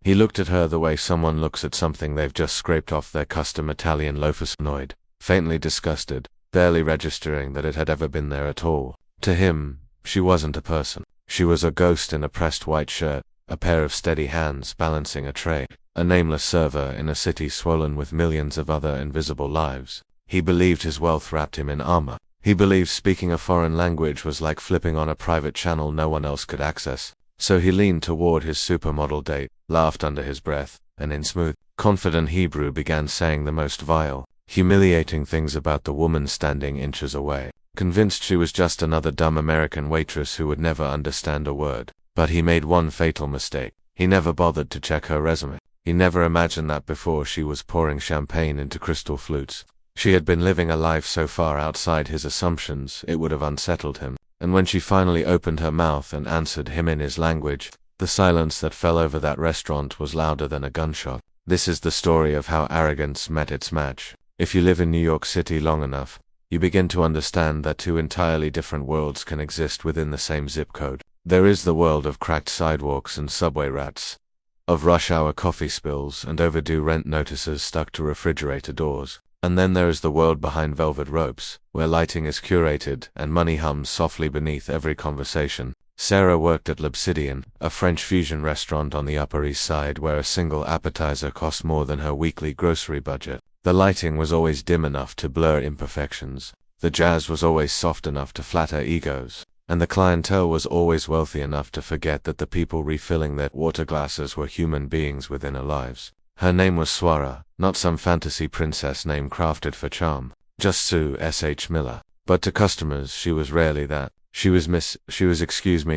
He looked at her the way someone looks at something they've just scraped off their custom Italian loafers, annoyed, faintly disgusted, barely registering that it had ever been there at all. To him, she wasn't a person. She was a ghost in a pressed white shirt, a pair of steady hands balancing a tray, a nameless server in a city swollen with millions of other invisible lives. He believed his wealth wrapped him in armor. He believed speaking a foreign language was like flipping on a private channel no one else could access. So he leaned toward his supermodel date, laughed under his breath, and in smooth, confident Hebrew began saying the most vile, humiliating things about the woman standing inches away, convinced she was just another dumb American waitress who would never understand a word. But he made one fatal mistake. He never bothered to check her resume. He never imagined that before she was pouring champagne into crystal flutes. She had been living a life so far outside his assumptions it would have unsettled him. And when she finally opened her mouth and answered him in his language, the silence that fell over that restaurant was louder than a gunshot. This is the story of how arrogance met its match. If you live in New York City long enough, you begin to understand that two entirely different worlds can exist within the same zip code. There is the world of cracked sidewalks and subway rats, of rush-hour coffee spills and overdue rent notices stuck to refrigerator doors. And then there is the world behind velvet ropes, where lighting is curated and money hums softly beneath every conversation. Sarah worked at L'Obsidian, a French fusion restaurant on the Upper East Side where a single appetizer cost more than her weekly grocery budget. The lighting was always dim enough to blur imperfections. The jazz was always soft enough to flatter egos. And the clientele was always wealthy enough to forget that the people refilling their water glasses were human beings with inner lives. Her name was Swara, not some fantasy princess name crafted for charm, just Sue S.H. Miller. But to customers she was rarely that. She was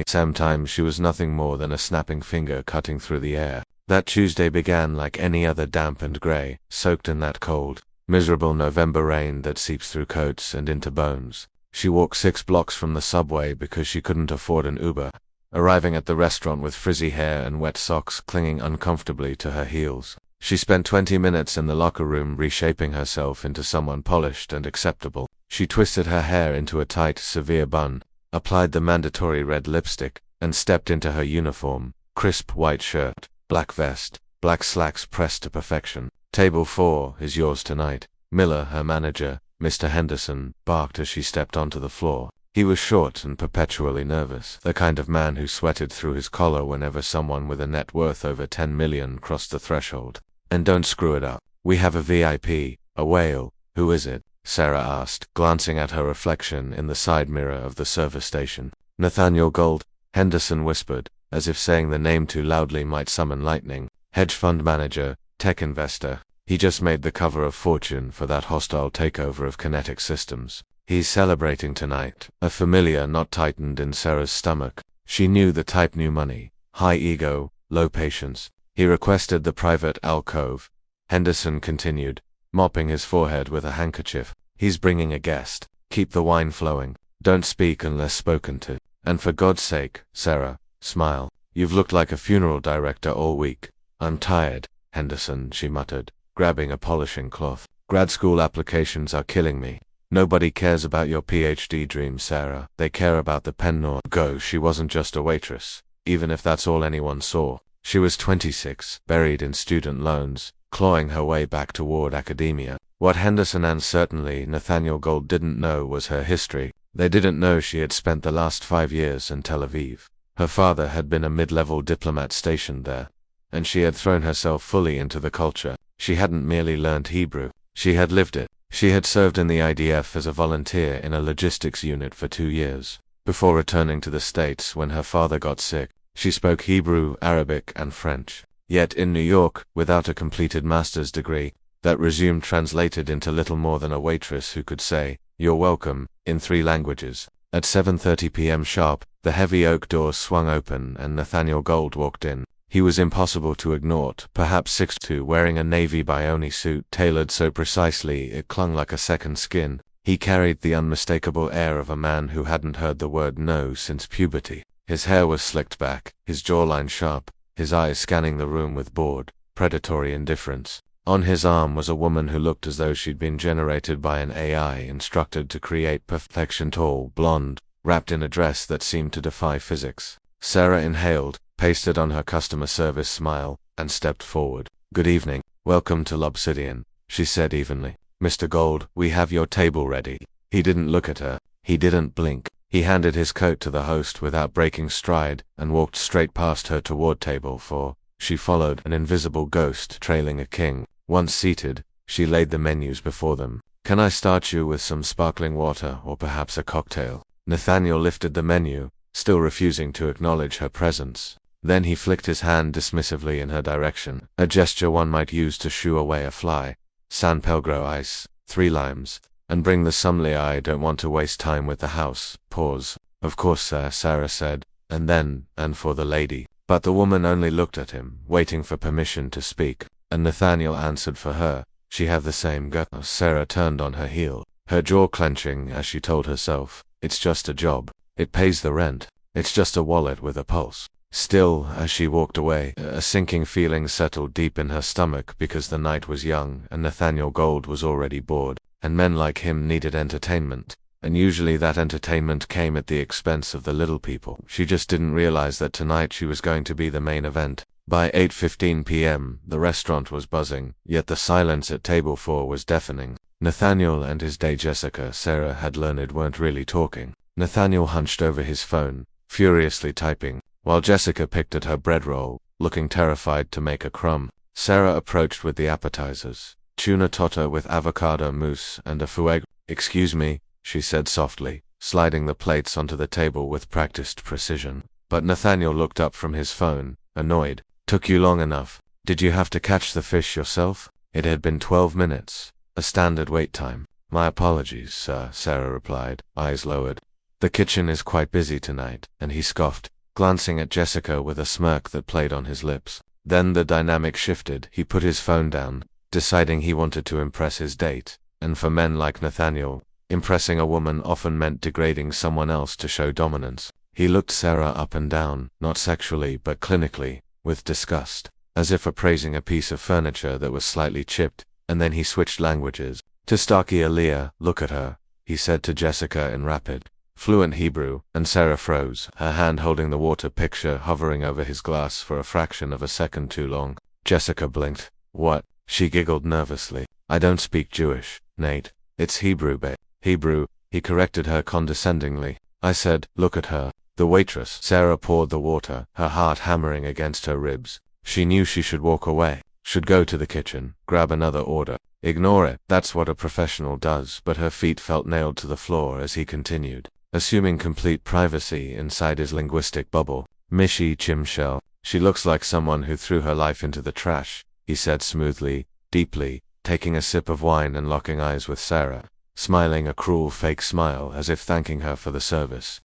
sometimes she was nothing more than a snapping finger cutting through the air. That Tuesday began like any other, damp and grey, soaked in that cold, miserable November rain that seeps through coats and into bones. She walked 6 blocks from the subway because she couldn't afford an Uber, arriving at the restaurant with frizzy hair and wet socks clinging uncomfortably to her heels. She spent 20 minutes in the locker room reshaping herself into someone polished and acceptable. She twisted her hair into a tight, severe bun, applied the mandatory red lipstick, and stepped into her uniform, crisp white shirt, black vest, black slacks pressed to perfection. "Table 4 is yours tonight." Miller, her manager, Mr. Henderson, barked as she stepped onto the floor. He was short and perpetually nervous, the kind of man who sweated through his collar whenever someone with a net worth over 10 million crossed the threshold. "And don't screw it up. We have a VIP, a whale." "Who is it?" Sarah asked, glancing at her reflection in the side mirror of the service station. "Nathaniel Gold," Henderson whispered, as if saying the name too loudly might summon lightning. "Hedge fund manager, tech investor. He just made the cover of Fortune for that hostile takeover of Kinetic Systems. He's celebrating tonight." A familiar knot tightened in Sarah's stomach. She knew the type: new money, high ego, low patience. "He requested the private alcove," Henderson continued, mopping his forehead with a handkerchief. "He's bringing a guest. Keep the wine flowing. Don't speak unless spoken to. And for God's sake, Sarah, smile. You've looked like a funeral director all week." "I'm tired, Henderson," she muttered, grabbing a polishing cloth. "Grad school applications are killing me." "Nobody cares about your PhD dream, Sarah. They care about the pen nor go." She wasn't just a waitress, even if that's all anyone saw. She was 26, buried in student loans, clawing her way back toward academia. What Henderson and certainly Nathaniel Gold didn't know was her history. They didn't know she had spent the last 5 years in Tel Aviv. Her father had been a mid-level diplomat stationed there, and she had thrown herself fully into the culture. She hadn't merely learned Hebrew, she had lived it. She had served in the IDF as a volunteer in a logistics unit for 2 years. Before returning to the States when her father got sick, she spoke Hebrew, Arabic, and French. Yet in New York, without a completed master's degree, that resume translated into little more than a waitress who could say, "You're welcome," in 3 languages. At 7:30 p.m. sharp, the heavy oak doors swung open and Nathaniel Gold walked in. He was impossible to ignore, perhaps 6'2", wearing a navy Bioni suit tailored so precisely it clung like a second skin. He carried the unmistakable air of a man who hadn't heard the word no since puberty. His hair was slicked back, his jawline sharp, his eyes scanning the room with bored, predatory indifference. On his arm was a woman who looked as though she'd been generated by an AI instructed to create perfection, tall, blonde, wrapped in a dress that seemed to defy physics. Sarah inhaled, pasted on her customer service smile, and stepped forward. "Good evening. Welcome to L'Obsidian," she said evenly. "Mr. Gold, we have your table ready." He didn't look at her. He didn't blink. He handed his coat to the host without breaking stride and walked straight past her toward table 4. She followed, an invisible ghost trailing a king. Once seated, she laid the menus before them. "Can I start you with some sparkling water or perhaps a cocktail?" Nathaniel lifted the menu, still refusing to acknowledge her presence. Then he flicked his hand dismissively in her direction, a gesture one might use to shoo away a fly. "San Pelgro ice, 3 limes, and bring the sommelier. I don't want to waste time with the house." Pause. "Of course, sir," Sarah said, and then, "and for the lady." But the woman only looked at him, waiting for permission to speak, and Nathaniel answered for her. "She have the same gut." Sarah turned on her heel, her jaw clenching as she told herself, "It's just a job. It pays the rent. It's just a wallet with a pulse." Still, as she walked away, a sinking feeling settled deep in her stomach because the night was young and Nathaniel Gold was already bored, and men like him needed entertainment, and usually that entertainment came at the expense of the little people. She just didn't realize that tonight she was going to be the main event. By 8:15 p.m., the restaurant was buzzing, yet the silence at table 4 was deafening. Nathaniel and his date Jessica, Sarah had learned, weren't really talking. Nathaniel hunched over his phone, furiously typing, while Jessica picked at her bread roll, looking terrified to make a crumb. Sarah approached with the appetizers, tuna tota with avocado mousse and a foie gras. "Excuse me," she said softly, sliding the plates onto the table with practiced precision. But Nathaniel looked up from his phone, annoyed. "Took you long enough. Did you have to catch the fish yourself?" It had been 12 minutes, a standard wait time. "My apologies, sir," Sarah replied, eyes lowered. "The kitchen is quite busy tonight," and he scoffed, glancing at Jessica with a smirk that played on his lips. Then the dynamic shifted. He put his phone down, deciding he wanted to impress his date, and for men like Nathaniel, impressing a woman often meant degrading someone else to show dominance. He looked Sarah up and down, not sexually but clinically, with disgust, as if appraising a piece of furniture that was slightly chipped, and then he switched languages. "Tistaki Aliyah, look at her," he said to Jessica in rapid, fluent Hebrew, and Sarah froze, her hand holding the water picture hovering over his glass for a fraction of a second too long. Jessica blinked. "What?" She giggled nervously. "I don't speak Jewish, Nate. It's Hebrew, babe." "Hebrew," he corrected her condescendingly. "I said, look at her." The waitress. Sarah poured the water, her heart hammering against her ribs. She knew she should walk away, should go to the kitchen, grab another order, ignore it. That's what a professional does, but her feet felt nailed to the floor as he continued, assuming complete privacy inside his linguistic bubble. "Mishi Chimshel. She looks like someone who threw her life into the trash," he said smoothly, deeply, taking a sip of wine and locking eyes with Sarah, smiling a cruel fake smile as if thanking her for the service.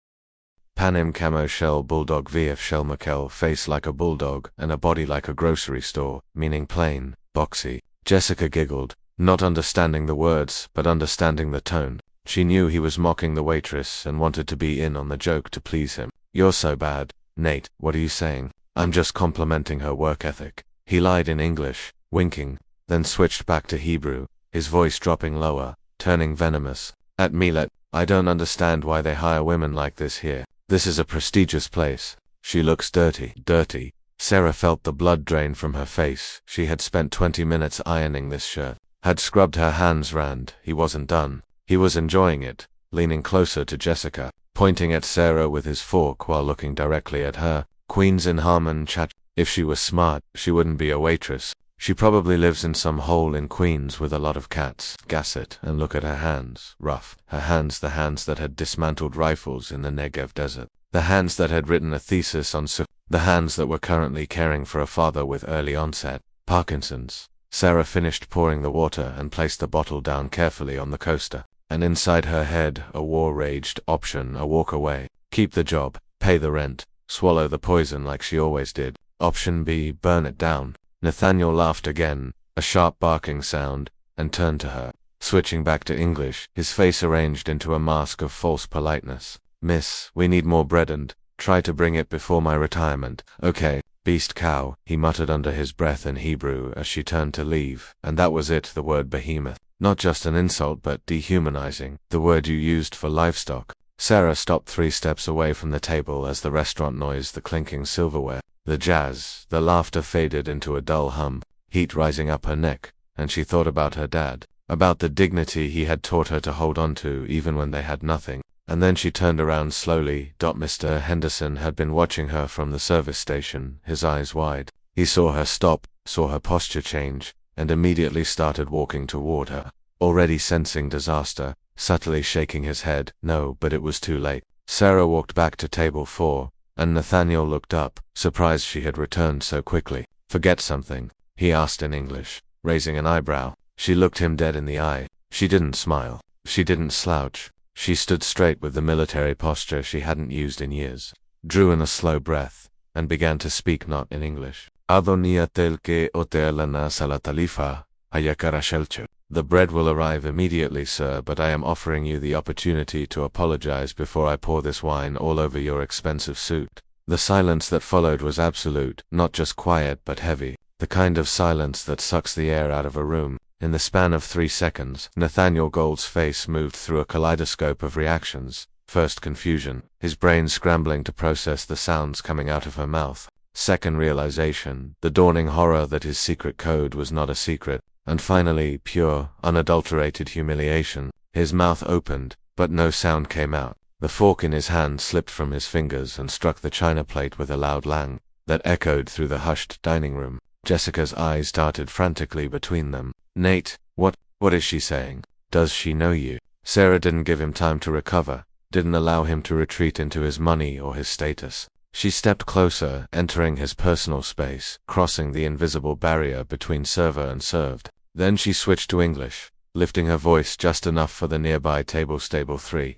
"Panim camo shell bulldog vf shell Makel, face like a bulldog and a body like a grocery store, meaning plain, boxy." Jessica giggled, not understanding the words, but understanding the tone. She knew he was mocking the waitress and wanted to be in on the joke to please him. "You're so bad, Nate. What are you saying?" "I'm just complimenting her work ethic." He lied in English, winking, then switched back to Hebrew, his voice dropping lower, turning venomous. "At Milet, I don't understand why they hire women like this here. This is a prestigious place." "She looks dirty." "Dirty." Sarah felt the blood drain from her face. She had spent 20 minutes ironing this shirt, had scrubbed her hands round. He wasn't done. He was enjoying it, leaning closer to Jessica, pointing at Sarah with his fork while looking directly at her. Queens in Harmon chat. If she was smart, she wouldn't be a waitress. She probably lives in some hole in Queens with a lot of cats. Gas it, and look at her hands. Rough. Her hands, the hands that had dismantled rifles in the Negev desert. The hands that had written a thesis on the hands that were currently caring for a father with early onset Parkinson's. Sarah finished pouring the water and placed the bottle down carefully on the coaster. And inside her head, a war raged. Option A, walk away, keep the job, pay the rent, swallow the poison like she always did. Option B, burn it down. Nathaniel laughed again, a sharp barking sound, and turned to her, switching back to English, his face arranged into a mask of false politeness. "Miss, we need more bread and try to bring it before my retirement." "Okay, beast cow," he muttered under his breath in Hebrew as she turned to leave, and that was it, the word behemoth. Not just an insult but dehumanizing, the word you used for livestock. Sarah stopped 3 steps away from the table as the restaurant noise, the clinking silverware, The jazz, the laughter faded into a dull hum, heat rising up her neck, and she thought about her dad, about the dignity he had taught her to hold on to even when they had nothing. And then she turned around slowly. Mr. Henderson had been watching her from the service station, his eyes wide. He saw her stop, saw her posture change, and immediately started walking toward her, already sensing disaster, subtly shaking his head. No, but it was too late. Sarah walked back to table 4, and Nathaniel looked up, surprised she had returned so quickly. Forget something? He asked in English, raising an eyebrow. She looked him dead in the eye. She didn't smile. She didn't slouch. She stood straight with the military posture she hadn't used in years, drew in a slow breath, and began to speak not in English. The bread will arrive immediately, sir, but I am offering you the opportunity to apologize before I pour this wine all over your expensive suit. The silence that followed was absolute, not just quiet but heavy, the kind of silence that sucks the air out of a room. In the span of 3 seconds, Nathaniel Gould's face moved through a kaleidoscope of reactions. First confusion, his brain scrambling to process the sounds coming out of her mouth. Second realization, the dawning horror that his secret code was not a secret. And finally, pure, unadulterated humiliation. His mouth opened, but no sound came out. The fork in his hand slipped from his fingers and struck the china plate with a loud lang that echoed through the hushed dining room. Jessica's eyes darted frantically between them. Nate, what is she saying? Does she know you? Sarah didn't give him time to recover, didn't allow him to retreat into his money or his status. She stepped closer, entering his personal space, crossing the invisible barrier between server and served. Then she switched to English, lifting her voice just enough for the nearby table 3,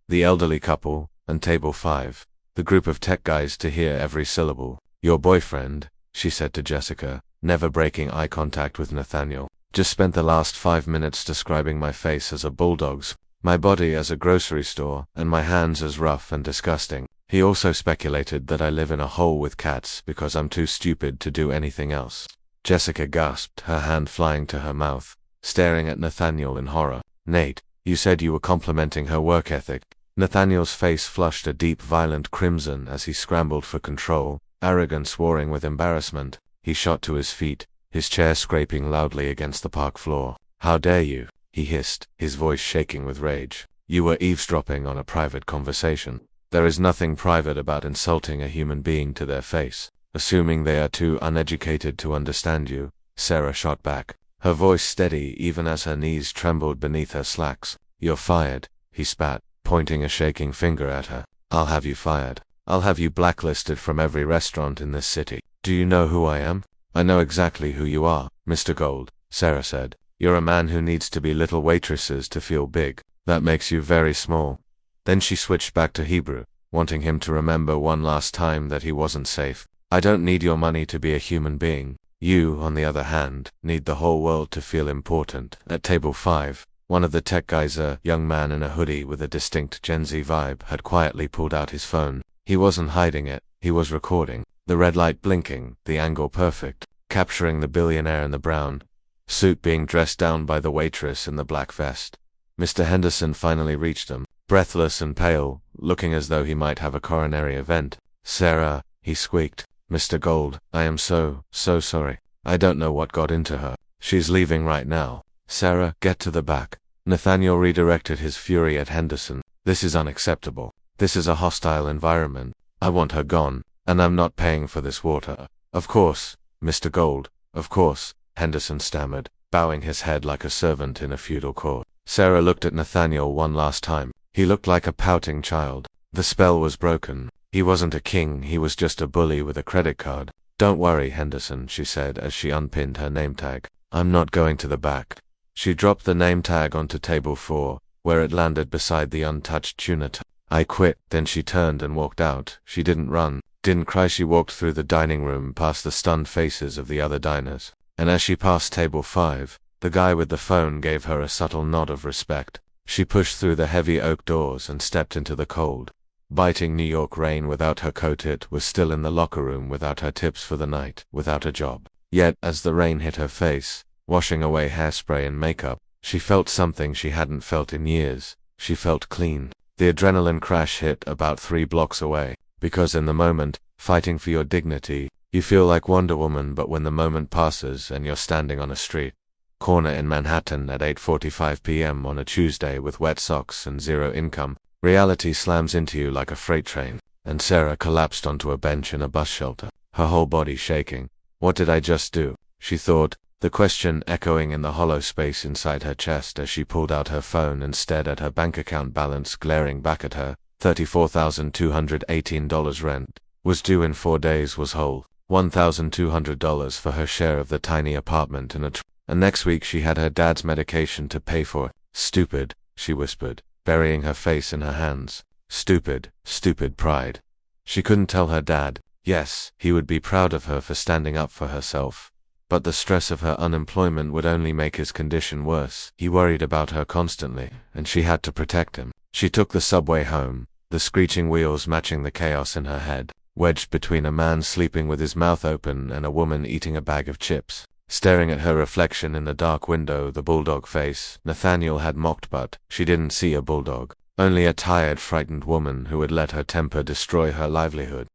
the elderly couple, and table 5, the group of tech guys to hear every syllable. Your boyfriend, she said to Jessica, never breaking eye contact with Nathaniel, just spent the last 5 minutes describing my face as a bulldog's, my body as a grocery store, and my hands as rough and disgusting. He also speculated that I live in a hole with cats because I'm too stupid to do anything else. Jessica gasped, her hand flying to her mouth, staring at Nathaniel in horror. Nate, you said you were complimenting her work ethic. Nathaniel's face flushed a deep, violent crimson as he scrambled for control, arrogance warring with embarrassment. He shot to his feet, his chair scraping loudly against the park floor. How dare you? He hissed, his voice shaking with rage. You were eavesdropping on a private conversation. There is nothing private about insulting a human being to their face, assuming they are too uneducated to understand you. Sarah shot back, her voice steady even as her knees trembled beneath her slacks. You're fired, he spat, pointing a shaking finger at her. I'll have you fired. I'll have you blacklisted from every restaurant in this city. Do you know who I am? I know exactly who you are, Mr. Gold, Sarah said. You're a man who needs to be little waitresses to feel big. That makes you very small. Then she switched back to Hebrew, wanting him to remember one last time that he wasn't safe. I don't need your money to be a human being. You, on the other hand, need the whole world to feel important. At table 5, one of the tech guys, a young man in a hoodie with a distinct Gen Z vibe, had quietly pulled out his phone. He wasn't hiding it, he was recording. The red light blinking, the angle perfect, capturing the billionaire in the brown suit being dressed down by the waitress in the black vest. Mr. Henderson finally reached them, breathless and pale, looking as though he might have a coronary event. Sarah, he squeaked. Mr. Gold, I am so sorry. I don't know what got into her. She's leaving right now. Sarah, get to the back. Nathaniel redirected his fury at Henderson. This is unacceptable. This is a hostile environment. I want her gone, and I'm not paying for this water. Of course, Mr. Gold, of course, Henderson stammered, bowing his head like a servant in a feudal court. Sarah looked at Nathaniel one last time. He looked like a pouting child. The spell was broken. He wasn't a king, he was just a bully with a credit card. Don't worry, Henderson, she said as she unpinned her name tag. I'm not going to the back. She dropped the name tag onto table 4, where it landed beside the untouched tuna. I quit. Then she turned and walked out. She didn't run, didn't cry. She walked through the dining room past the stunned faces of the other diners. And as she passed table 5, the guy with the phone gave her a subtle nod of respect. She pushed through the heavy oak doors and stepped into the cold, biting New York rain without her coat. It was still in the locker room without her tips for the night, without a job. Yet, as the rain hit her face, washing away hairspray and makeup, she felt something she hadn't felt in years. She felt clean. The adrenaline crash hit about 3 blocks away, because in the moment, fighting for your dignity, You feel like Wonder Woman, but when the moment passes and you're standing on a street corner in Manhattan at 8:45 p.m. on a Tuesday with wet socks and zero income, reality slams into you like a freight train, and Sarah collapsed onto a bench in a bus shelter, her whole body shaking. What did I just do? She thought, the question echoing in the hollow space inside her chest as she pulled out her phone and stared at her bank account balance glaring back at her. $34,218 rent was due in 4 days, was whole. $1,200 for her share of the tiny apartment and next week she had her dad's medication to pay for. Stupid, she whispered, burying her face in her hands. Stupid, stupid pride. She couldn't tell her dad. Yes, he would be proud of her for standing up for herself. But the stress of her unemployment would only make his condition worse. He worried about her constantly, and she had to protect him. She took the subway home, the screeching wheels matching the chaos in her head, wedged between a man sleeping with his mouth open and a woman eating a bag of chips. Staring at her reflection in the dark window, the bulldog face Nathaniel had mocked, but she didn't see a bulldog, only a tired, frightened woman who had let her temper destroy her livelihood.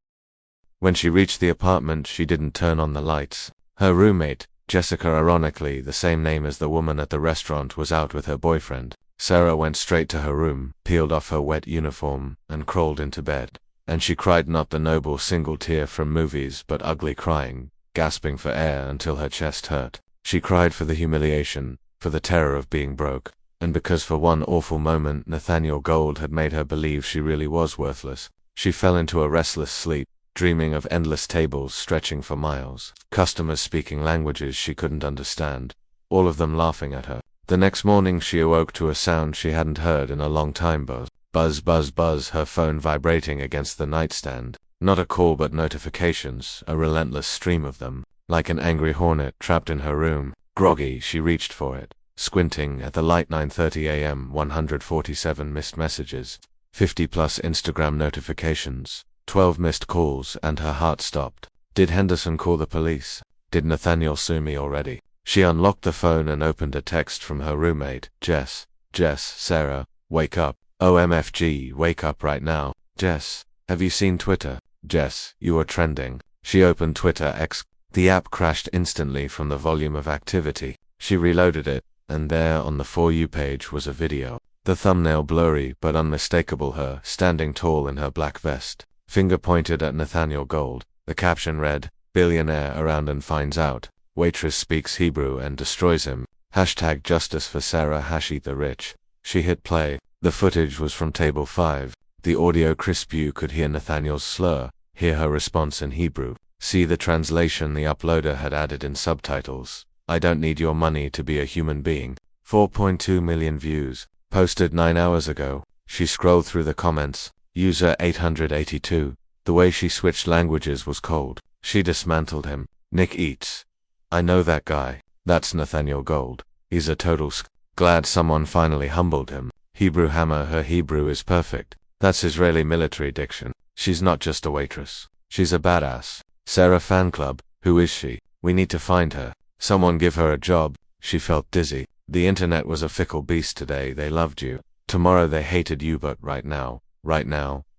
When she reached the apartment, she didn't turn on the lights. Her roommate, Jessica, ironically the same name as the woman at the restaurant, was out with her boyfriend. Sarah went straight to her room, peeled off her wet uniform, and crawled into bed. And she cried not the noble single tear from movies, but ugly crying, gasping for air until her chest hurt. She cried for the humiliation, for the terror of being broke, and because for one awful moment Nathaniel Gold had made her believe she really was worthless. She fell into a restless sleep, dreaming of endless tables stretching for miles, customers speaking languages she couldn't understand, all of them laughing at her. The next morning she awoke to a sound she hadn't heard in a long time. Buzz, buzz, buzz, her phone vibrating against the nightstand. Not a call but notifications, a relentless stream of them, like an angry hornet trapped in her room. Groggy, she reached for it, squinting at the light. 9:30 a.m. 147 missed messages, 50 plus Instagram notifications, 12 missed calls, and her heart stopped. Did Henderson call the police? Did Nathaniel sue me already? She unlocked the phone and opened a text from her roommate. Jess, Sarah, wake up. OMFG, wake up right now. Jess, have you seen Twitter? Jess, you are trending. She opened Twitter X. The app crashed instantly from the volume of activity. She reloaded it, and there on the For You page was a video. The thumbnail blurry but unmistakable, her standing tall in her black vest, finger pointed at Nathaniel Gold. The caption read, "Billionaire around and finds out. Waitress speaks Hebrew and destroys him. Hashtag justice for Sarah #eat the rich." She hit play. The footage was from table 5. The audio crisp. You could hear Nathaniel's slur, hear her response in Hebrew, see the translation the uploader had added in subtitles. "I don't need your money to be a human being." 4.2 million views. Posted 9 hours ago. She scrolled through the comments. User 882. The way she switched languages was cold. She dismantled him. Nick eats. I know that guy. That's Nathaniel Gold. He's a total Glad someone finally humbled him. Hebrew hammer. Her Hebrew is perfect. That's Israeli military diction. She's not just a waitress. She's a badass. Sarah fan club. Who is she? We need to find her. Someone give her a job. She felt dizzy. The internet was a fickle beast. Today they loved you. Tomorrow they hated you, but right now,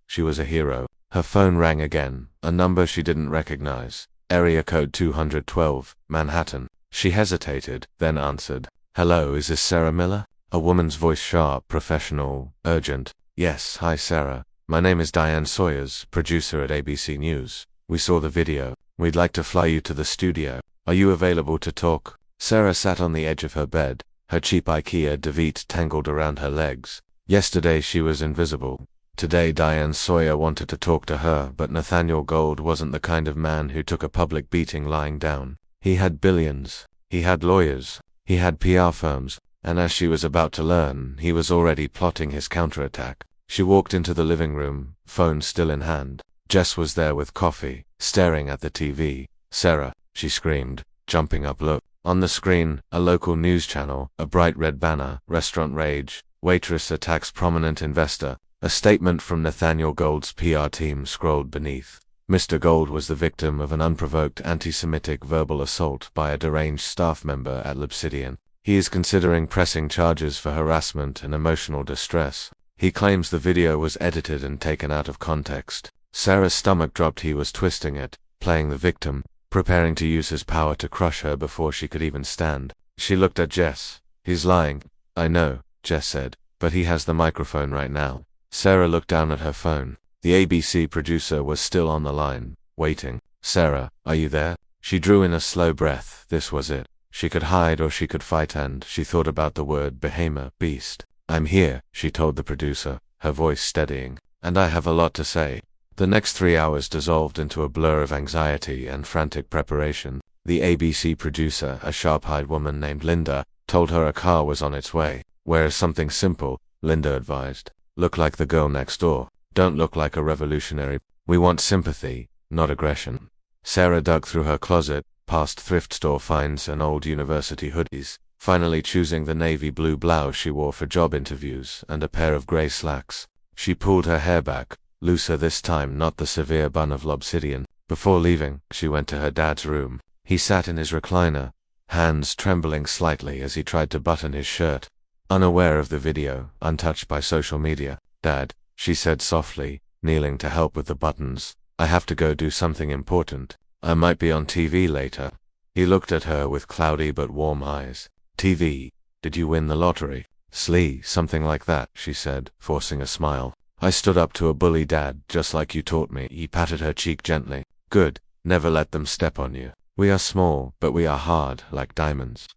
she was a hero. Her phone rang again. A number she didn't recognize. Area code 212, Manhattan. She hesitated, then answered. "Hello, is this Sarah Miller?" A woman's voice, sharp, professional, urgent. "Yes, hi Sarah. My name is Diane Sawyers, producer at ABC News. We saw the video. We'd like to fly you to the studio. Are you available to talk?" Sarah sat on the edge of her bed, her cheap IKEA Davit tangled around her legs. Yesterday she was invisible. Today Diane Sawyer wanted to talk to her, but Nathaniel Gold wasn't the kind of man who took a public beating lying down. He had billions. He had lawyers. He had PR firms. And as she was about to learn, he was already plotting his counterattack. She walked into the living room, phone still in hand. Jess was there with coffee, staring at the TV. "Sarah," she screamed, jumping up. "Look." On the screen, a local news channel, a bright red banner, "Restaurant Rage, Waitress Attacks Prominent Investor." A statement from Nathaniel Gold's PR team scrolled beneath. Mr. Gold was the victim of an unprovoked anti-Semitic verbal assault by a deranged staff member at L'Obsidian. He is considering pressing charges for harassment and emotional distress. He claims the video was edited and taken out of context. Sarah's stomach dropped. He was twisting it, playing the victim, preparing to use his power to crush her before she could even stand. She looked at Jess. He's lying. I know, Jess said, but he has the microphone right now. Sarah looked down at her phone. The ABC producer was still on the line, waiting. Sarah, are you there? She drew in a slow breath. This was it. She could hide or she could fight, and she thought about the word behemoth, beast. I'm here, she told the producer, her voice steadying, and I have a lot to say. The next 3 hours dissolved into a blur of anxiety and frantic preparation. The ABC producer, a sharp-eyed woman named Linda, told her a car was on its way. Wear something simple, Linda advised. Look like the girl next door. Don't look like a revolutionary. We want sympathy, not aggression. Sarah dug through her closet, past thrift store finds and old university hoodies, finally choosing the navy blue blouse she wore for job interviews and a pair of gray slacks. She pulled her hair back, looser this time, not the severe bun of obsidian. Before leaving, she went to her dad's room. He sat in his recliner, hands trembling slightly as he tried to button his shirt. Unaware of the video, untouched by social media. Dad, she said softly, kneeling to help with the buttons. I have to go do something important. I might be on TV later. He looked at her with cloudy but warm eyes. TV? Did you win the lottery? Slee, something like that, she said, forcing a smile. I stood up to a bully, Dad, just like you taught me. He patted her cheek gently. Good. Never let them step on you. We are small, but we are hard, like diamonds.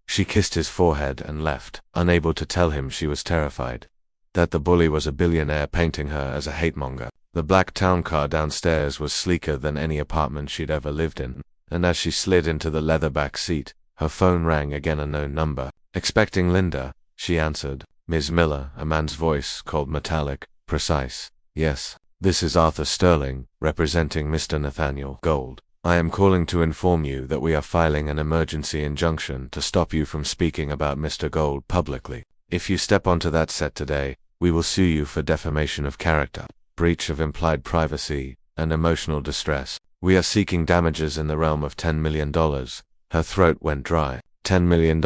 She kissed his forehead and left, unable to tell him she was terrified. That the bully was a billionaire, painting her as a hatemonger. The black town car downstairs was sleeker than any apartment she'd ever lived in, and as she slid into the leather back seat, her phone rang again, a known number. Expecting Linda, she answered. Ms. Miller, a man's voice, cold, metallic, precise. Yes, this is Arthur Sterling, representing Mr. Nathaniel Gold. I am calling to inform you that we are filing an emergency injunction to stop you from speaking about Mr. Gold publicly. If you step onto that set today, we will sue you for defamation of character, breach of implied privacy, and emotional distress. We are seeking damages in the realm of $10 million. Her throat went dry. $10 million.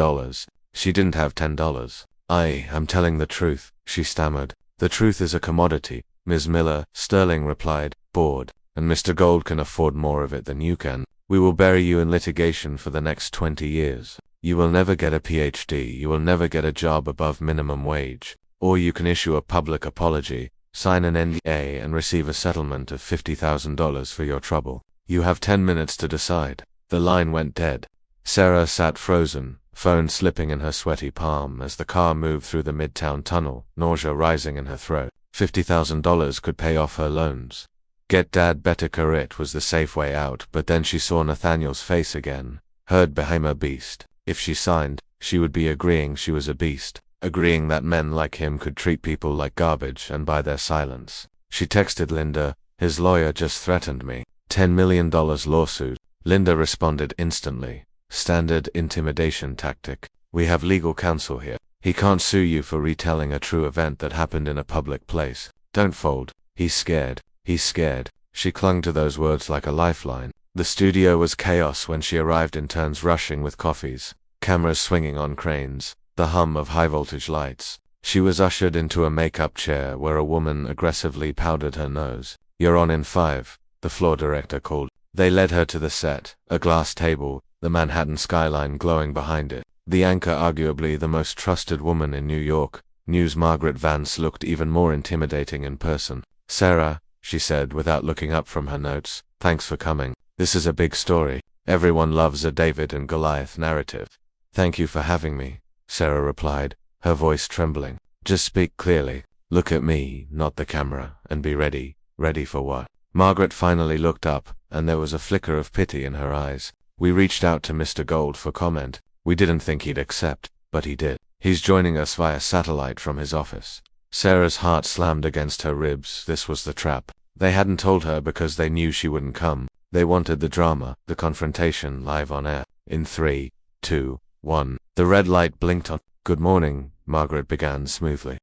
She didn't have $10. I am telling the truth, she stammered. The truth is a commodity, Ms. Miller, Sterling replied, bored, and Mr. Gold can afford more of it than you can. We will bury you in litigation for the next 20 years. You will never get a PhD, you will never get a job above minimum wage. Or you can issue a public apology, sign an NDA and receive a settlement of $50,000 for your trouble. You have 10 minutes to decide. The line went dead. Sarah sat frozen, phone slipping in her sweaty palm as the car moved through the midtown tunnel, nausea rising in her throat. $50,000 could pay off her loans. Get Dad better Carit was the safe way out, but then she saw Nathaniel's face again. Heard behemoth beast. If she signed, she would be agreeing she was a beast, agreeing that men like him could treat people like garbage and buy their silence. She texted Linda, his lawyer just threatened me. $10 million lawsuit. Linda responded instantly. Standard intimidation tactic. We have legal counsel here. He can't sue you for retelling a true event that happened in a public place. Don't fold. He's scared. He's scared. She clung to those words like a lifeline. The studio was chaos when she arrived, interns rushing with coffees, cameras swinging on cranes, the hum of high-voltage lights. She was ushered into a makeup chair where a woman aggressively powdered her nose. You're on in 5, the floor director called. They led her to the set, a glass table, the Manhattan skyline glowing behind it. The anchor, arguably the most trusted woman in New York, News' Margaret Vance, looked even more intimidating in person. Sarah, she said without looking up from her notes, thanks for coming. This is a big story. Everyone loves a David and Goliath narrative. Thank you for having me, Sarah replied, her voice trembling. Just speak clearly. Look at me, not the camera, and be ready. Ready for what? Margaret finally looked up, and there was a flicker of pity in her eyes. We reached out to Mr. Gold for comment. We didn't think he'd accept, but he did. He's joining us via satellite from his office. Sarah's heart slammed against her ribs. This was the trap. They hadn't told her because they knew she wouldn't come. They wanted the drama, the confrontation, live on air. In 3, 2, 1. The red light blinked on. Good morning, Margaret began smoothly.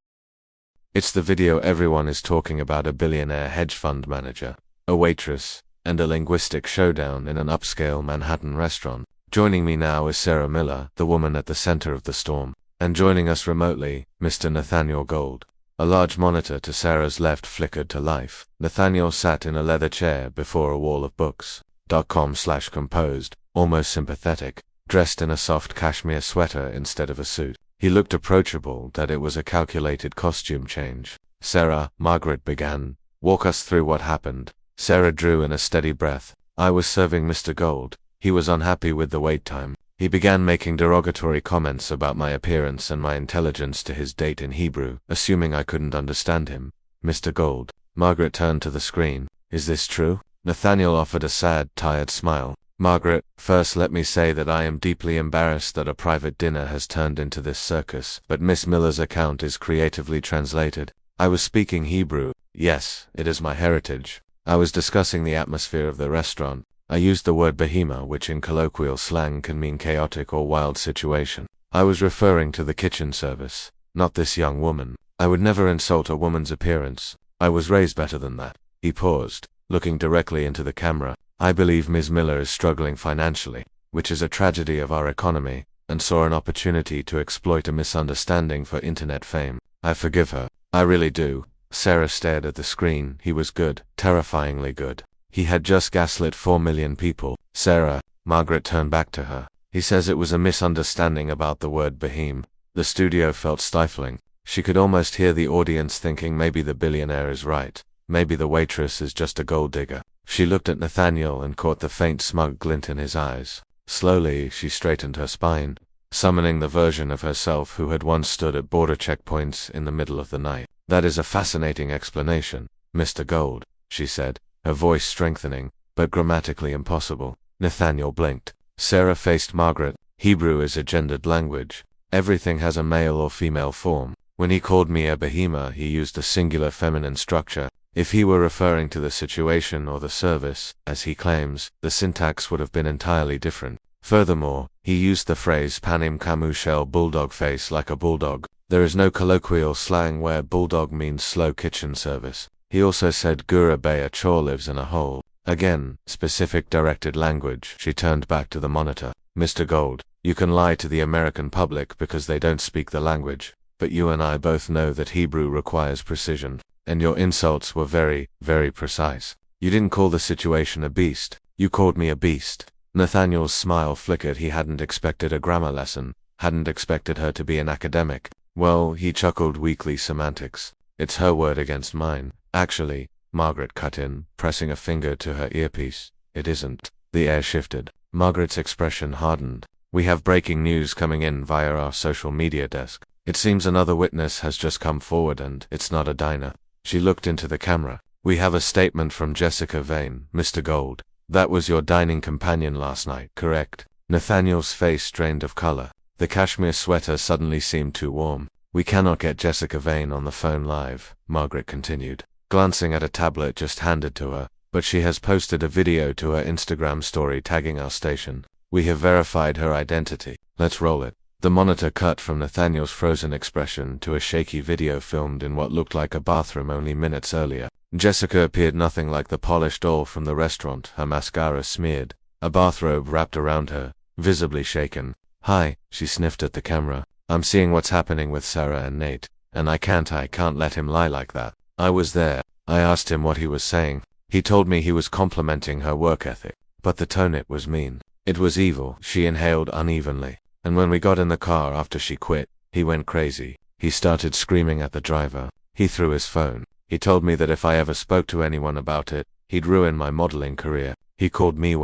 It's the video everyone is talking about, a billionaire hedge fund manager, a waitress, and a linguistic showdown in an upscale Manhattan restaurant. Joining me now is Sarah Miller, the woman at the center of the storm. And joining us remotely, Mr. Nathaniel Gold. A large monitor to Sarah's left flickered to life. Nathaniel sat in a leather chair before a wall of books. Composed, almost sympathetic, dressed in a soft cashmere sweater instead of a suit. He looked approachable, that it was a calculated costume change. Sarah, Margaret began, walk us through what happened. Sarah drew in a steady breath. I was serving Mr. Gold. He was unhappy with the wait time. He began making derogatory comments about my appearance and my intelligence to his date in Hebrew, assuming I couldn't understand him. Mr. Gold. Margaret turned to the screen. Is this true? Nathaniel offered a sad, tired smile. Margaret, first let me say that I am deeply embarrassed that a private dinner has turned into this circus, but Miss Miller's account is creatively translated. I was speaking Hebrew. Yes, it is my heritage. I was discussing the atmosphere of the restaurant. I used the word behema, which in colloquial slang can mean chaotic or wild situation. I was referring to the kitchen service, not this young woman. I would never insult a woman's appearance. I was raised better than that. He paused, looking directly into the camera. I believe Ms. Miller is struggling financially, which is a tragedy of our economy, and saw an opportunity to exploit a misunderstanding for internet fame. I forgive her. I really do. Sarah stared at the screen. He was good, terrifyingly good. He had just gaslit 4 million people. Sarah, Margaret turned back to her. He says it was a misunderstanding about the word behem. The studio felt stifling. She could almost hear the audience thinking maybe the billionaire is right. Maybe the waitress is just a gold digger. She looked at Nathaniel and caught the faint smug glint in his eyes. Slowly, she straightened her spine, summoning the version of herself who had once stood at border checkpoints in the middle of the night. That is a fascinating explanation, Mr. Gold, she said, her voice strengthening, but grammatically impossible. Nathaniel blinked. Sarah faced Margaret. Hebrew is a gendered language. Everything has a male or female form. When he called me a behema, he used a singular feminine structure. If he were referring to the situation or the service, as he claims, the syntax would have been entirely different. Furthermore, he used the phrase panim kamushel bulldog face like a bulldog. There is no colloquial slang where bulldog means slow kitchen service. He also said Gura Bey chore lives in a hole. Again, specific directed language. She turned back to the monitor. Mr. Gold, you can lie to the American public because they don't speak the language. But you and I both know that Hebrew requires precision. And your insults were very, very precise. You didn't call the situation a beast. You called me a beast. Nathaniel's smile flickered. He hadn't expected a grammar lesson. Hadn't expected her to be an academic. Well, he chuckled weakly. Semantics. It's her word against mine. Actually, Margaret cut in, pressing a finger to her earpiece. It isn't. The air shifted. Margaret's expression hardened. We have breaking news coming in via our social media desk. It seems another witness has just come forward and it's not a diner. She looked into the camera. We have a statement from Jessica Vane, Mr. Gold. That was your dining companion last night, correct? Nathaniel's face drained of color. The cashmere sweater suddenly seemed too warm. We cannot get Jessica Vane on the phone live, Margaret continued, glancing at a tablet just handed to her, but she has posted a video to her Instagram story tagging our station. We have verified her identity. Let's roll it. The monitor cut from Nathaniel's frozen expression to a shaky video filmed in what looked like a bathroom only minutes earlier. Jessica appeared nothing like the polished doll from the restaurant, her mascara smeared, a bathrobe wrapped around her, visibly shaken. Hi, she sniffed at the camera. I'm seeing what's happening with Sarah and Nate, and I can't let him lie like that. I was there. I asked him what he was saying. He told me he was complimenting her work ethic, but the tone it was mean. It was evil. She inhaled unevenly. And when we got in the car after she quit, he went crazy. He started screaming at the driver. He threw his phone. He told me that if I ever spoke to anyone about it, he'd ruin my modeling career. He called me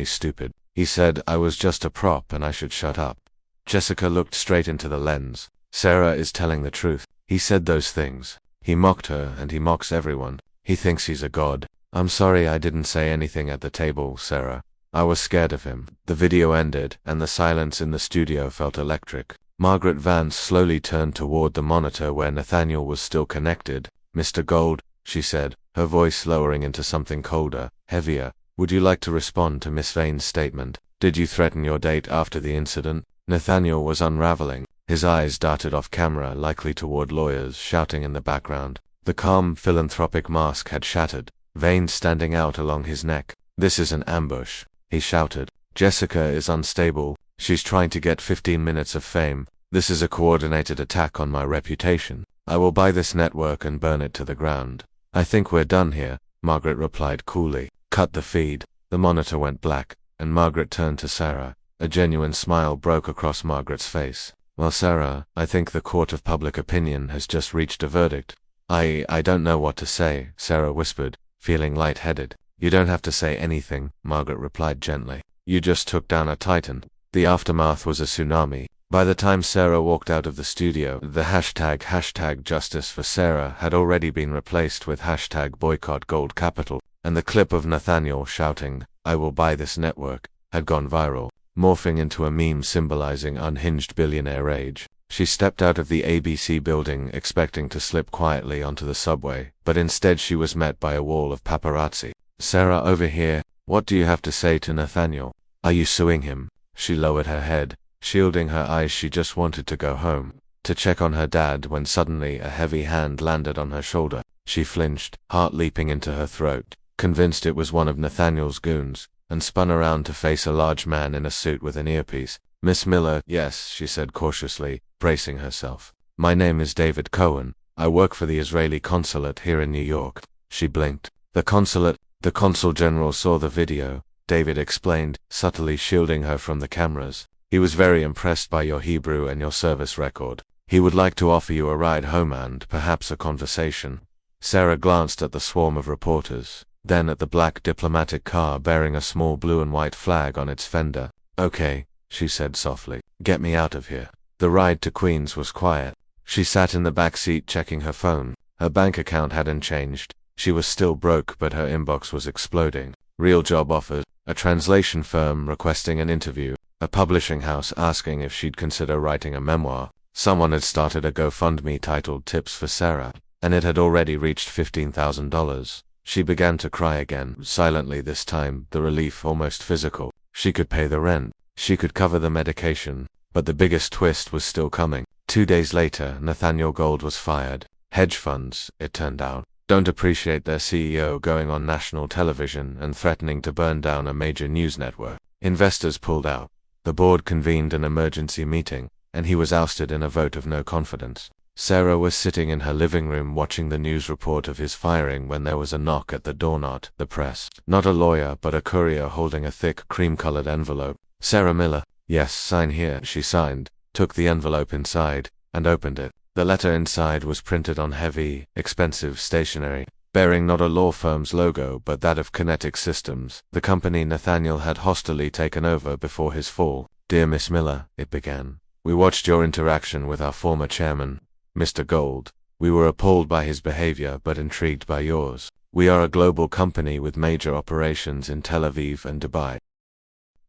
stupid. He said I was just a prop and I should shut up. Jessica looked straight into the lens. Sarah is telling the truth. He said those things. He mocked her and he mocks everyone. He thinks he's a god. I'm sorry I didn't say anything at the table, Sarah. I was scared of him. The video ended, and the silence in the studio felt electric. Margaret Vance slowly turned toward the monitor where Nathaniel was still connected. Mr. Gold, she said, her voice lowering into something colder, heavier. Would you like to respond to Miss Vane's statement? Did you threaten your date after the incident? Nathaniel was unraveling. His eyes darted off camera, likely toward lawyers shouting in the background. The calm, philanthropic mask had shattered, veins standing out along his neck. This is an ambush, he shouted. Jessica is unstable. She's trying to get 15 minutes of fame. This is a coordinated attack on my reputation. I will buy this network and burn it to the ground. I think we're done here, Margaret replied coolly. Cut the feed. The monitor went black, and Margaret turned to Sarah. A genuine smile broke across Margaret's face. Well, Sarah, I think the court of public opinion has just reached a verdict. I don't know what to say, Sarah whispered, feeling lightheaded. You don't have to say anything, Margaret replied gently. You just took down a titan. The aftermath was a tsunami. By the time Sarah walked out of the studio, the hashtag Justice for Sarah had already been replaced with hashtag Boycott Gold Capital, and the clip of Nathaniel shouting, "I will buy this network," had gone viral, morphing into a meme symbolizing unhinged billionaire rage. She stepped out of the ABC building expecting to slip quietly onto the subway, but instead she was met by a wall of paparazzi. Sarah, over here, what do you have to say to Nathaniel? Are you suing him? She lowered her head, shielding her eyes. She just wanted to go home, to check on her dad, when suddenly a heavy hand landed on her shoulder. She flinched, heart leaping into her throat, convinced it was one of Nathaniel's goons, and spun around to face a large man in a suit with an earpiece. Miss Miller, yes, she said cautiously, bracing herself. My name is David Cohen. I work for the Israeli consulate here in New York. She blinked. The consulate? The consul general saw the video, David explained, subtly shielding her from the cameras. He was very impressed by your Hebrew and your service record. He would like to offer you a ride home and perhaps a conversation. Sarah glanced at the swarm of reporters, then at the black diplomatic car bearing a small blue and white flag on its fender. Okay, she said softly. Get me out of here. The ride to Queens was quiet. She sat in the back seat checking her phone. Her bank account hadn't changed. She was still broke, but her inbox was exploding. Real job offers, a translation firm requesting an interview, a publishing house asking if she'd consider writing a memoir. Someone had started a GoFundMe titled Tips for Sarah, and it had already reached $15,000. She began to cry again, silently this time, the relief almost physical. She could pay the rent. She could cover the medication. But the biggest twist was still coming. 2 days later, Nathaniel Gold was fired. Hedge funds, it turned out, don't appreciate their CEO going on national television and threatening to burn down a major news network. Investors pulled out. The board convened an emergency meeting, and he was ousted in a vote of no confidence. Sarah was sitting in her living room watching the news report of his firing when there was a knock at the door. Not the press. Not a lawyer, but a courier holding a thick, cream-colored envelope. Sarah Miller. Yes, sign here. She signed, took the envelope inside, and opened it. The letter inside was printed on heavy, expensive stationery, bearing not a law firm's logo but that of Kinetic Systems, the company Nathaniel had hostilely taken over before his fall. Dear Miss Miller, it began. We watched your interaction with our former chairman, Mr. Gold. We were appalled by his behavior but intrigued by yours. We are a global company with major operations in Tel Aviv and Dubai.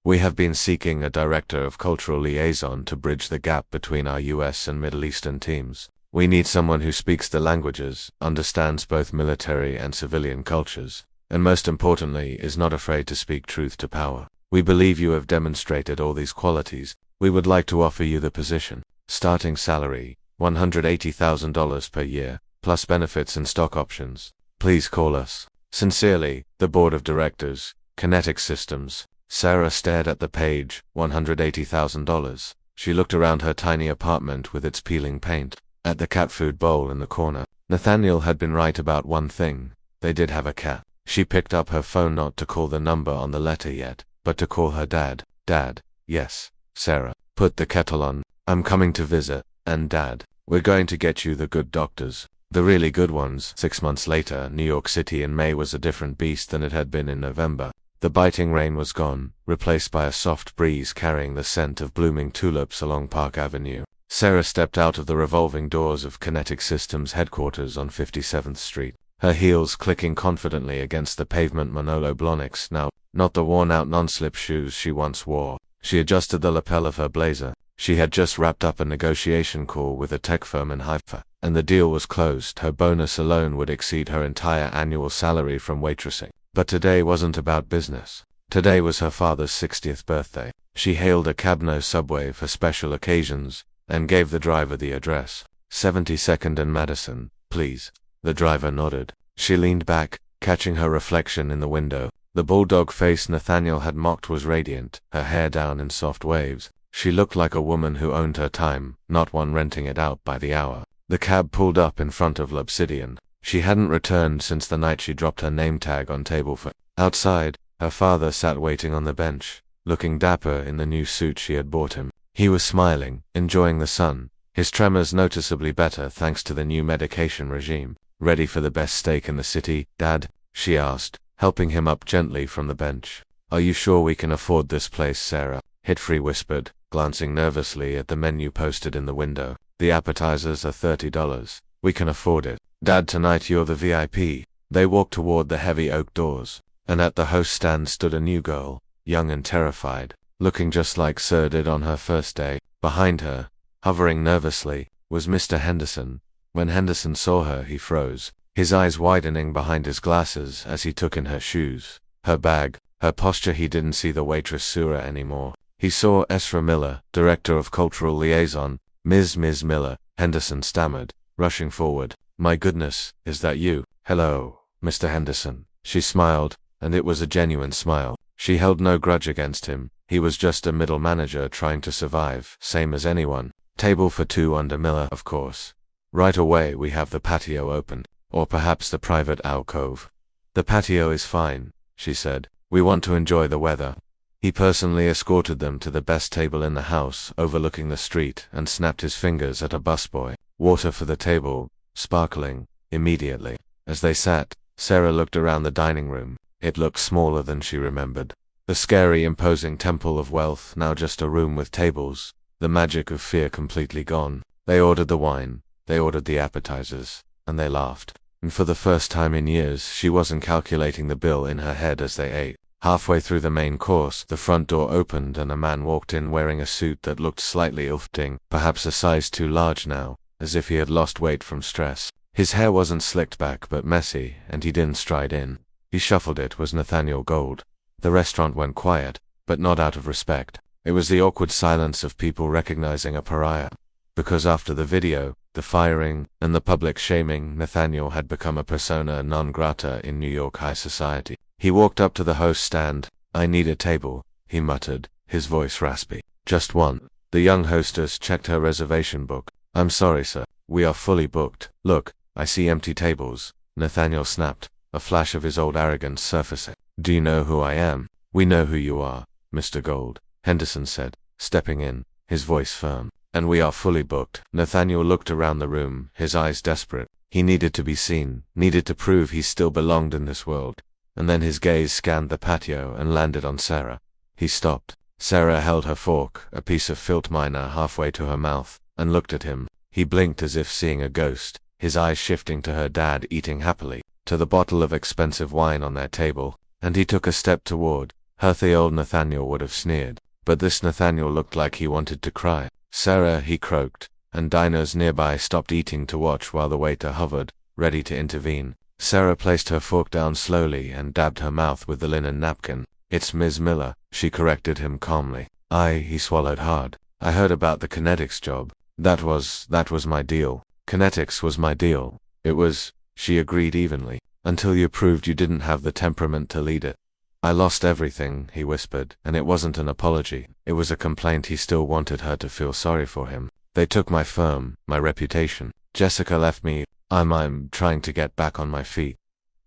We have been seeking a director of cultural liaison to bridge the gap between our US and Middle Eastern teams. We need someone who speaks the languages, understands both military and civilian cultures, and most importantly, is not afraid to speak truth to power. We believe you have demonstrated all these qualities. We would like to offer you the position. Starting salary, $180,000 per year, plus benefits and stock options. Please call us. Sincerely, the Board of Directors, Kinetic Systems. Sarah stared at the page, $180,000. She looked around her tiny apartment with its peeling paint, at the cat food bowl in the corner. Nathaniel had been right about one thing. They did have a cat. She picked up her phone, not to call the number on the letter yet, but to call her dad. Dad. Yes, Sarah. Put the kettle on. I'm coming to visit. And Dad, we're going to get you the good doctors. The really good ones. 6 months later, New York City in May was a different beast than it had been in November. The biting rain was gone, replaced by a soft breeze carrying the scent of blooming tulips along Park Avenue. Sarah stepped out of the revolving doors of Kinetic Systems headquarters on 57th Street, her heels clicking confidently against the pavement. Manolo Blahniks now, not the worn-out non-slip shoes she once wore. She adjusted the lapel of her blazer. She had just wrapped up a negotiation call with a tech firm in Haifa, and the deal was closed. Her bonus alone would exceed her entire annual salary from waitressing. But today wasn't about business. Today was her father's 60th birthday. She hailed a Cabno subway for special occasions, and gave the driver the address. 72nd and Madison, please. The driver nodded. She leaned back, catching her reflection in the window. The bulldog face Nathaniel had mocked was radiant, her hair down in soft waves. She looked like a woman who owned her time, not one renting it out by the hour. The cab pulled up in front of L'Obsidian. She hadn't returned since the night she dropped her name tag on table for. Outside, Her father sat waiting on the bench, looking dapper in the new suit she had bought him. He was smiling, enjoying the sun, his tremors noticeably better thanks to the new medication regime. "Ready for the best steak in the city, Dad?" she asked, helping him up gently from the bench. "Are you sure we can afford this place, Sarah?" Hitfree whispered, glancing nervously at the menu posted in the window. "The appetizers are $30. We can afford it. Dad, tonight you're the VIP." They walked toward the heavy oak doors, and at the host stand stood a new girl, young and terrified, looking just like Sir did on her first day. Behind her, hovering nervously, was Mr. Henderson. When Henderson saw her, he froze, his eyes widening behind his glasses as he took in her shoes, her bag, her posture. He didn't see the waitress Sura anymore. He saw Esra Miller, Director of Cultural Liaison. Ms. Miller," Henderson stammered, rushing forward. "My goodness, is that you?" "Hello, Mr. Henderson." She smiled, and it was a genuine smile. She held no grudge against him. He was just a middle manager trying to survive, same as anyone. "Table for two under Miller, of course. Right away. We have the patio open. Or perhaps the private alcove." "The patio is fine," she said. "We want to enjoy the weather." He personally escorted them to the best table in the house, overlooking the street, and snapped his fingers at a busboy. Water for the table, sparkling, immediately. As they sat, Sarah looked around the dining room. It looked smaller than she remembered. The scary, imposing temple of wealth, now just a room with tables, the magic of fear completely gone. They ordered the wine, they ordered the appetizers, and they laughed. And for the first time in years, she wasn't calculating the bill in her head as they ate. Halfway through the main course, the front door opened and a man walked in wearing a suit that looked slightly ill-fitting, perhaps a size too large now, as if he had lost weight from stress. His hair wasn't slicked back but messy, and he didn't stride in. He shuffled. It was Nathaniel Gold. The restaurant went quiet, but not out of respect. It was the awkward silence of people recognizing a pariah. Because after the video, the firing, and the public shaming, Nathaniel had become a persona non grata in New York high society. He walked up to the host stand. "I need a table," he muttered, his voice raspy. "Just one." The young hostess checked her reservation book. "I'm sorry, sir. We are fully booked." "Look, I see empty tables," Nathaniel snapped, a flash of his old arrogance surfacing. "Do you know who I am?" "We know who you are, Mr. Gold," Henderson said, stepping in, his voice firm. "And we are fully booked." Nathaniel looked around the room, his eyes desperate. He needed to be seen, needed to prove he still belonged in this world. And then his gaze scanned the patio and landed on Sarah. He stopped. Sarah held her fork, a piece of filt minor, halfway to her mouth, and looked at him. He blinked as if seeing a ghost, his eyes shifting to her dad eating happily, to the bottle of expensive wine on their table, and he took a step toward her. The old Nathaniel would have sneered, but this Nathaniel looked like he wanted to cry. "Sarah," he croaked, and diners nearby stopped eating to watch while the waiter hovered, ready to intervene. Sarah placed her fork down slowly and dabbed her mouth with the linen napkin. "It's Ms. Miller," she corrected him calmly. He swallowed hard. "I heard about the kinetics job. That was my deal." "Kinetics was my deal. It was," she agreed evenly, "until you proved you didn't have the temperament to lead it." "I lost everything," he whispered, and it wasn't an apology. It was a complaint. He still wanted her to feel sorry for him. "They took my firm, my reputation. Jessica left me. I'm trying to get back on my feet."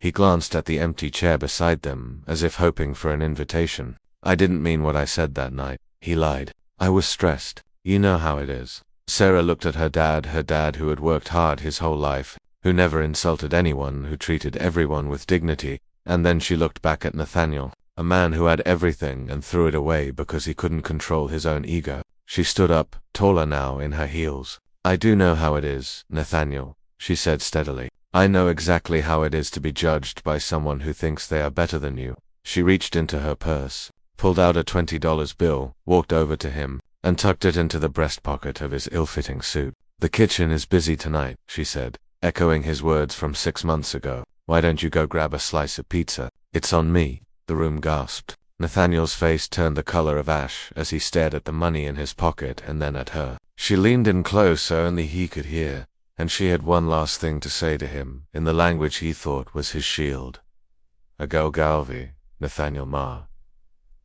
He glanced at the empty chair beside them, as if hoping for an invitation. "I didn't mean what I said that night," he lied. "I was stressed. You know how it is." Sarah looked at her dad who had worked hard his whole life, who never insulted anyone, who treated everyone with dignity, and then she looked back at Nathaniel, a man who had everything and threw it away because he couldn't control his own ego. She stood up, taller now, in her heels. "I do know how it is, Nathaniel," she said steadily. "I know exactly how it is to be judged by someone who thinks they are better than you." She reached into her purse, pulled out a $20 bill, walked over to him, and tucked it into the breast pocket of his ill-fitting suit. "The kitchen is busy tonight," she said, echoing his words from 6 months ago. "Why don't you go grab a slice of pizza?" "It's on me," the room gasped. Nathaniel's face turned the color of ash as he stared at the money in his pocket and then at her. She leaned in close so only he could hear, and she had one last thing to say to him, in the language he thought was his shield. "Agal Galvi, Nathaniel Ma.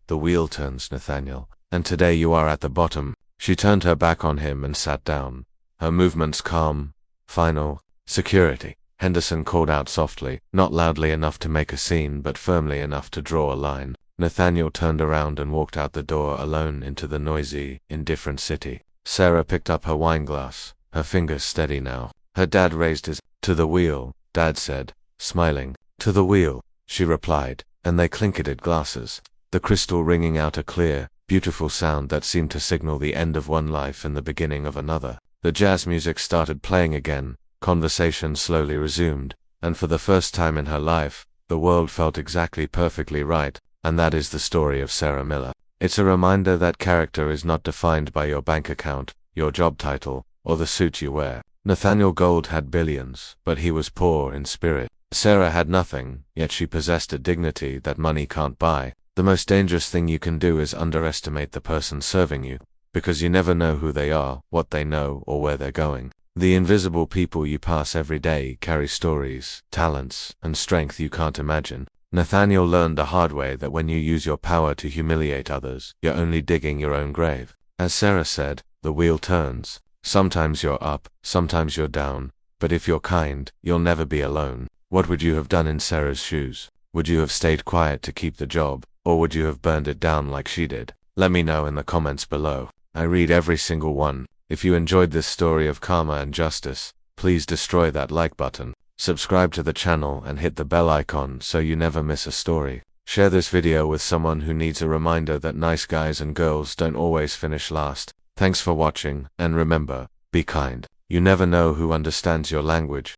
The wheel turns, Nathaniel, and today you are at the bottom." She turned her back on him and sat down, her movements calm, final. "Security." Henderson called out softly, not loudly enough to make a scene but firmly enough to draw a line. Nathaniel turned around and walked out the door alone into the noisy, indifferent city. Sarah picked up her wineglass, her fingers steady now. Her dad raised his. "To the wheel," Dad said, smiling. "To the wheel," she replied, and they clinketed glasses, the crystal ringing out a clear, beautiful sound that seemed to signal the end of one life and the beginning of another. The jazz music started playing again, conversation slowly resumed, and for the first time in her life, the world felt exactly perfectly right, and that is the story of Sarah Miller. It's a reminder that character is not defined by your bank account, your job title, or the suit you wear. Nathaniel Gold had billions, but he was poor in spirit. Sarah had nothing, yet she possessed a dignity that money can't buy. The most dangerous thing you can do is underestimate the person serving you, because you never know who they are, what they know, or where they're going. The invisible people you pass every day carry stories, talents, and strength you can't imagine. Nathaniel learned the hard way that when you use your power to humiliate others, you're only digging your own grave. As Sarah said, the wheel turns. Sometimes you're up, sometimes you're down, but if you're kind, you'll never be alone. What would you have done in Sarah's shoes? Would you have stayed quiet to keep the job, or would you have burned it down like she did? Let me know in the comments below. I read every single one. If you enjoyed this story of karma and justice, please destroy that like button. Subscribe to the channel and hit the bell icon so you never miss a story. Share this video with someone who needs a reminder that nice guys and girls don't always finish last. Thanks for watching, and remember, be kind. You never know who understands your language.